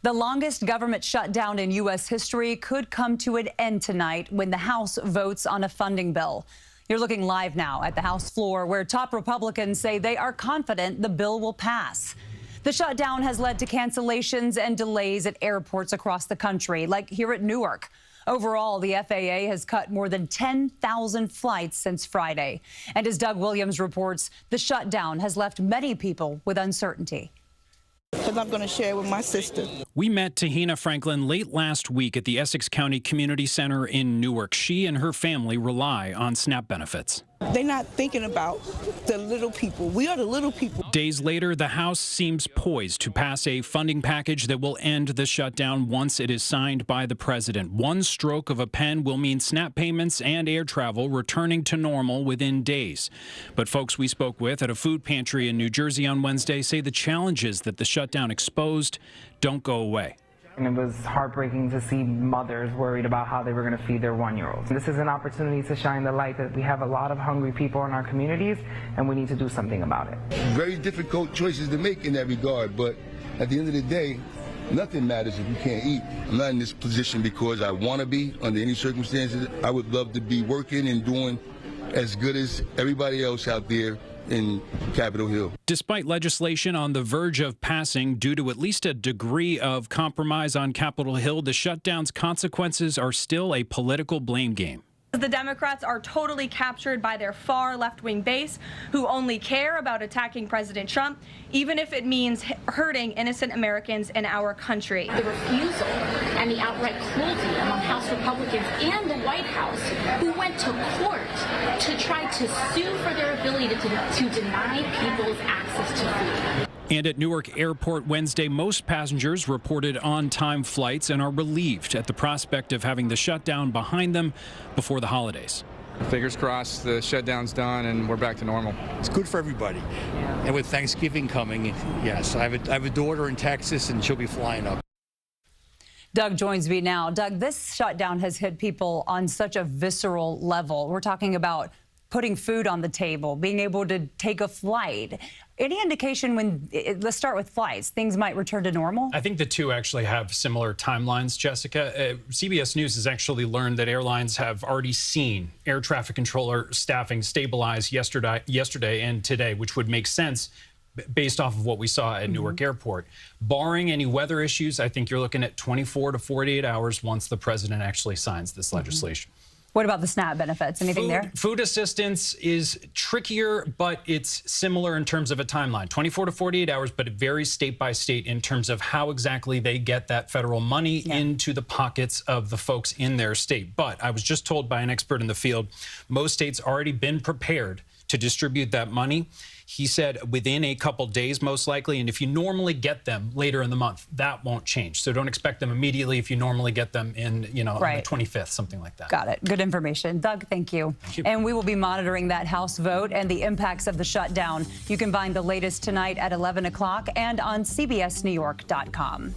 The longest government shutdown in U.S. history could come to an end tonight when the House votes on a funding bill. You're looking live now at the House floor, where top Republicans say they are confident the bill will pass. The shutdown has led to cancellations and delays at airports across the country, like here at Newark. Overall, the FAA has cut more than 10,000 flights since Friday. And as Doug Williams reports, the shutdown has left many people with uncertainty. Because I'm going to share with my sister. We met Tahina Franklin late last week at the Essex County Community Center in Newark. She and her family rely on SNAP benefits. They're not thinking about the little people. We are the little people. Days later, the House seems poised to pass a funding package that will end the shutdown once it is signed by the president. One stroke of a pen will mean SNAP payments and air travel returning to normal within days. But folks we spoke with at a food pantry in New Jersey on Wednesday say the challenges that the shutdown exposed don't go away. And it was heartbreaking to see mothers worried about how they were going to feed their one-year-olds. This is an opportunity to shine the light that we have a lot of hungry people in our communities, and we need to do something about it. Very difficult choices to make in that regard, but at the end of the day, nothing matters if you can't eat. I'm not in this position because I want to be under any circumstances. I would love to be working and doing as good as everybody else out there in Capitol Hill. Despite legislation on the verge of passing due to at least a degree of compromise on Capitol Hill, the shutdown's consequences are still a political blame game. The Democrats are totally captured by their far left-wing base, who only care about attacking President Trump, even if it means hurting innocent Americans in our country. The refusal and the outright cruelty among House Republicans and the White House, who went to court to try to sue for their ability to deny people's access to food. And at Newark Airport Wednesday, most passengers reported on-time flights and are relieved at the prospect of having the shutdown behind them before the holidays. Fingers crossed the shutdown's done and we're back to normal. It's good for everybody. And with Thanksgiving coming, yes, I have a daughter in Texas and she'll be flying up. Doug joins me now. Doug, this shutdown has hit people on such a visceral level. We're talking about putting food on the table, being able to take a flight. Any indication when, let's start with flights, things might return to normal? I think the two actually have similar timelines, Jessica. CBS News has actually learned that airlines have already seen air traffic controller staffing stabilize yesterday and today, which would make sense based off of what we saw at Newark Airport. Barring any weather issues, I think you're looking at 24 to 48 hours once the president actually signs this legislation. What about the SNAP benefits? Anything there? Food assistance is trickier, but it's similar in terms of a timeline. 24 to 48 hours, but it varies state by state in terms of how exactly they get that federal money into the pockets of the folks in their state. But I was just told by an expert in the field, most states already been prepared to distribute that money. He said within a couple days, most likely, and if you normally get them later in the month, that won't change. So don't expect them immediately if you normally get them in, on the 25th, something like that. Got it. Good information. Doug, thank you. Thank you. And we will be monitoring that House vote and the impacts of the shutdown. You can find the latest tonight at 11 o'clock and on CBSNewYork.com.